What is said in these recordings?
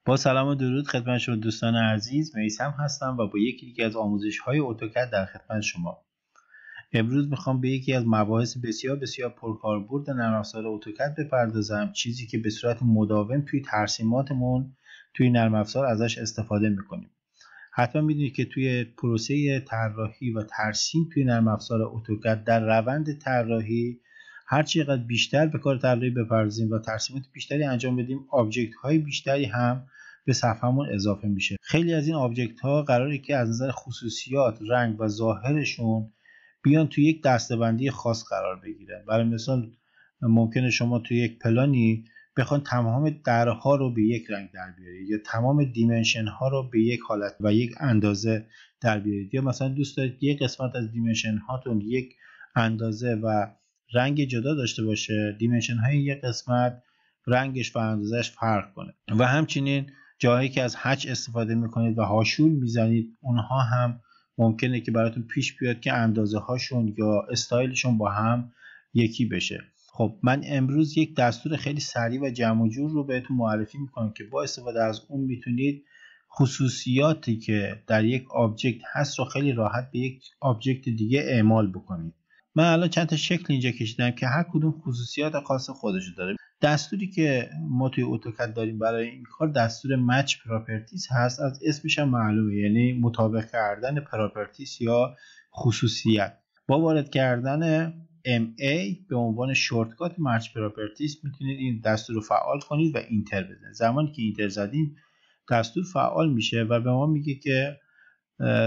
با سلام و درود خدمت شما دوستان عزیز، میثم هستم و با یکی دیگه از آموزش‌های اتوکد در خدمت شما. امروز میخوام به یکی از مباحث بسیار پرکاربرد نرم افزار اتوکد بپردازم، چیزی که به صورت مداوم توی ترسیماتمون توی نرم افزار ازش استفاده میکنیم. حتما میدونید که توی پروسه طراحی و ترسیم توی نرم افزار اتوکد در روند طراحی هر چقدر بیشتر به کار طراحی بپردازیم و ترسیمات بیشتری انجام بدیم، آبجکت های بیشتری هم به صفحمون اضافه میشه. خیلی از این آبجکت ها قراره که از نظر خصوصیات، رنگ و ظاهرشون بیان توی یک دسته‌بندی خاص قرار بگیرن. برای مثال ممکنه شما توی یک پلانی بخوان تمام درها رو به یک رنگ در بیارید یا تمام دیمنشن ها رو به یک حالت و یک اندازه در بیارید، یا مثلا دوست دارید یک قسمت از دیمنشن هاتون یک اندازه و رنگ جدا داشته باشه، دیمنشن های یک قسمت رنگش و اندازش فرق کنه. و همچنین جاهایی که از هچ استفاده میکنید و هاشول میزنید، اونها هم ممکنه که براتون پیش بیاد که اندازه هاشون یا استایلشون با هم یکی بشه. خب من امروز یک دستور خیلی سریع و جمع و جور رو بهتون معرفی میکنم که با استفاده از اون میتونید خصوصیاتی که در یک آبجکت هست رو خیلی راحت به یک آبجکت دیگه اعمال بکنید. من الان چند تا شکل اینجا کشیدم که هر کدوم خصوصیات خاص خودشو داره. دستوری که ما توی اتوکد داریم برای این کار دستور مچ پراپرتیز هست. از اسمش هم معلومه، یعنی مطابق کردن پراپرتیز یا خصوصیت. با وارد کردن MA به عنوان شورتکات مچ پراپرتیز میتونید این دستور رو فعال کنید و اینتر بزنید. زمانی که اینتر زدیم دستور فعال میشه و به ما میگه که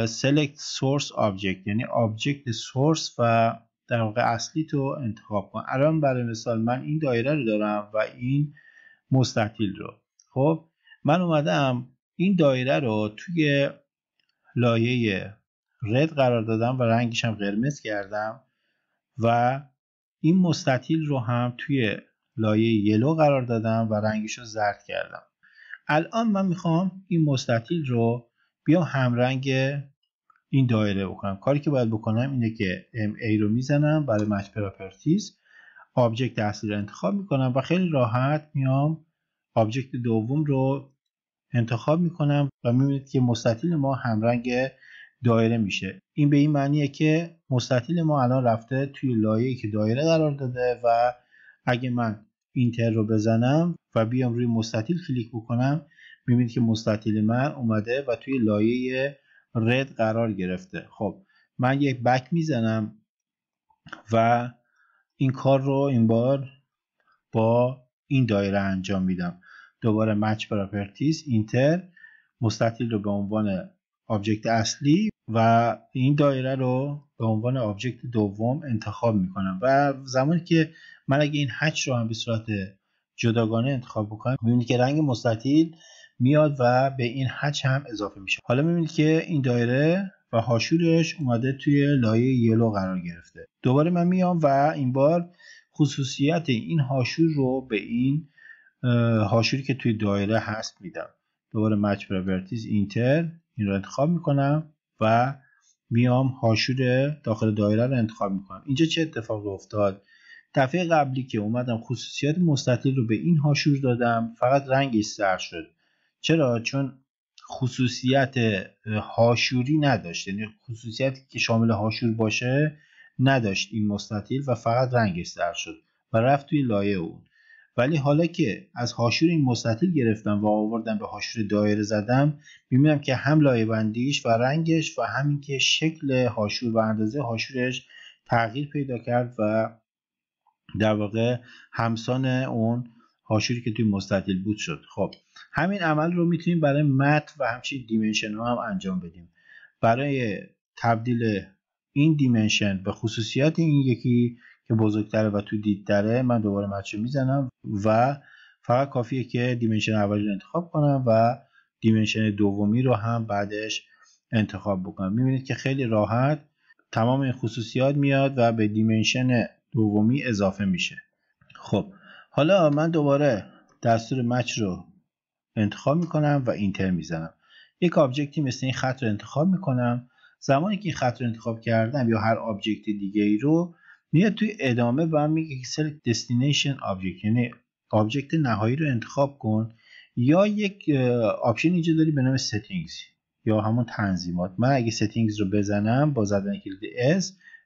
select source object، یعنی آبجکت سورس و در واقع اصلی تو انتخاب کن. الان برای مثال من این دایره رو دارم و این مستطیل رو. خب من اومدم این دایره رو توی لایه رد قرار دادم و رنگش هم قرمز کردم و این مستطیل رو هم توی لایه یلو قرار دادم و رنگش رو زرد کردم. الان من میخوام این مستطیل رو بیام همرنگ این دایره بکنم. کاری که باید بکنم اینه که MA رو میزنم برای مچ پراپرتیز، آبجکت اصلی رو انتخاب میکنم و خیلی راحت میام آبجکت دوم رو انتخاب میکنم و میبینید که مستطیل ما همرنگ دایره میشه. این به این معنیه که مستطیل ما الان رفته توی لایه‌ای که دایره قرار داده و اگه من اینتر رو بزنم و بیام روی مستطیل کلیک بکنم، میبینید که مستطیل من اومده و توی لایه رد قرار گرفته. خب من یک بک میزنم و این کار رو این بار با این دایره انجام میدم. دوباره مچ پراپرتیز، اینتر، مستطیل رو به عنوان آبجکت اصلی و این دایره رو به عنوان آبجکت دوم انتخاب میکنم و زمانی که من اگه این هچ رو هم به صورت جداگانه انتخاب بکنم، میبینید که رنگ مستطیل میاد و به این هچ هم اضافه میشه. حالا میبینید که این دایره و هاشورش اومده توی لایه یلو قرار گرفته. دوباره من میام و این بار خصوصیت این هاشور رو به این هاشوری که توی دایره هست میدم. دوباره مچ پراپرتیز، اینتر، این رو انتخاب میکنم و میام هاشور داخل دایره رو انتخاب میکنم. اینجا چه اتفاقی افتاد؟ دفعه قبلی که اومدم خصوصیات مستطیل رو به این هاشور دادم، فقط رنگش زرد شد. چرا؟ چون خصوصیت هاشوری نداشت، یعنی خصوصیتی که شامل هاشور باشه نداشت این مستطیل و فقط رنگش زرد شد و رفت توی لایه اون. ولی حالا که از هاشور این مستطیل گرفتم و آوردم به هاشور دایره زدم، میبینم که هم لایه بندیش و رنگش و همین که شکل هاشور و اندازه هاشورش تغییر پیدا کرد و در واقع همسان اون هاشوری که توی مستطیل بود شد. خب همین عمل رو میتونیم برای مت و همچنین دیمنشن ها هم انجام بدیم. برای تبدیل این دیمنشن به خصوصیات این یکی که بزرگتره و تو دیدتره، من دوباره مچ رو میزنم و فقط کافیه که دیمنشن اولی رو انتخاب کنم و دیمنشن دومی رو هم بعدش انتخاب بکنم. میبینید که خیلی راحت تمام این خصوصیات میاد و به دیمنشن دومی اضافه میشه. خب حالا من دوباره دستور مچ رو انتخاب میکنم و اینتر میزنم. یک آبجکتی مثل این خط رو انتخاب میکنم. زمانی که این خط رو انتخاب کردم یا هر آبجکت دیگه ای رو، میاد توی ادامه و میگه select destination object، یعنی آبجکت نهایی رو انتخاب کن. یا یک آپشن اینجا داری به نام settings یا همون تنظیمات. من اگه settings رو بزنم با زدن کلید S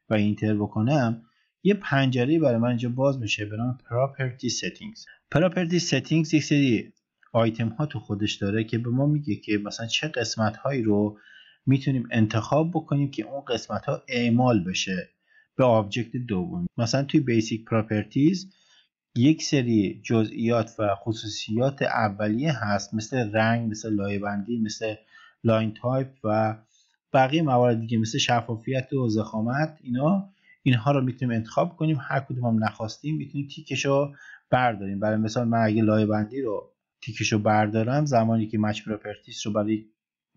و اینتر بکنم یه پنجره برای من اینجا باز میشه به نام property settings. property settings یک سری آیتم ها تو خودش داره که به ما میگه که مثلا چه قسمت هایی رو میتونیم انتخاب بکنیم که اون قسمت ها اعمال بشه به آبجکت دوم. مثلا توی بیسیک پراپرتیز یک سری جزئیات و خصوصیات اولیه هست مثل رنگ، مثل لایه بندی، مثل لاین تایپ و بقیه موارد دیگه مثل شفافیت و ضخامت. اینها رو میتونیم انتخاب کنیم. هر کدوم هم نخواستیم میتونیم تیکشو برداریم. برای مثال من اگه لایه بندی رو تیکشو بردارم، زمانی که مچ پراپرتیز رو برای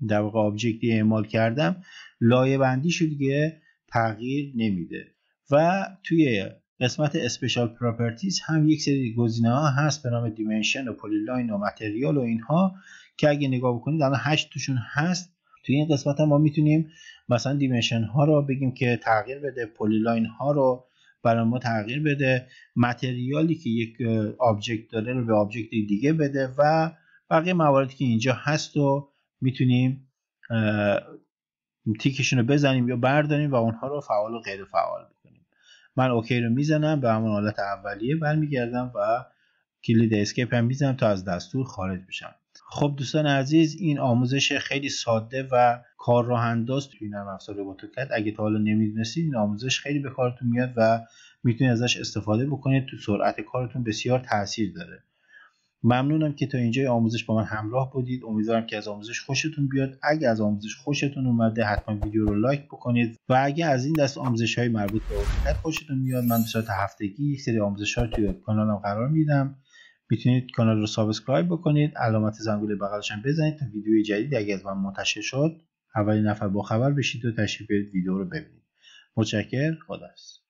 در واقع آبجکتی اعمال کردم، لایه بندیشو دیگه تغییر نمیده. و توی قسمت اسپیشال پراپرتیز هم یک سری گزینه‌ها هست به نام دیمنشن و پلیلاین و متریال و اینها که اگه نگاه بکنید الان 8 توشون هست. توی این قسمت هم ما میتونیم مثلا دیمنشن ها رو بگیم که تغییر بده، پلیلاین ها رو برای ما تغییر بده، متریالی که یک آبجکت داره رو به آبجکت دیگه بده و بقیه مواردی که اینجا هست و میتونیم تیکشون رو بزنیم یا برداریم و اونها رو فعال و غیر فعال بکنیم. من اوکی رو میزنم، به همون حالت اولیه برمیگردم و کلید اسکیپ هم میزنم تا از دستور خارج بشم. خب دوستان عزیز، این آموزش خیلی ساده و کار راه انداز توی نرم افزار اتوکد. اگه تا حالا نمیدونستید این آموزش خیلی به کارتون میاد و میتونید ازش استفاده بکنید. تو سرعت کارتون بسیار تاثیر داره. ممنونم که تا اینجای آموزش با من همراه بودید. امیدوارم که از آموزش خوشتون بیاد. اگه از آموزش خوشتون اومده حتما ویدیو رو لایک بکنید و اگه از این دست آموزش‌های مربوط به اتوکد خوشتون میاد، من به صورت هفتگی یک سری آموزش‌ها توی کانالم قرار میدم. میتونید کانال رو سابسکرایب بکنید، علامت زنگوله بغلش هم بزنید تا ویدیوی جدیدی اگه از من منتشر شد اولین نفر با خبر بشید و تشریف بیارید ویدیو رو ببینید. متشکرم. خداحافظ.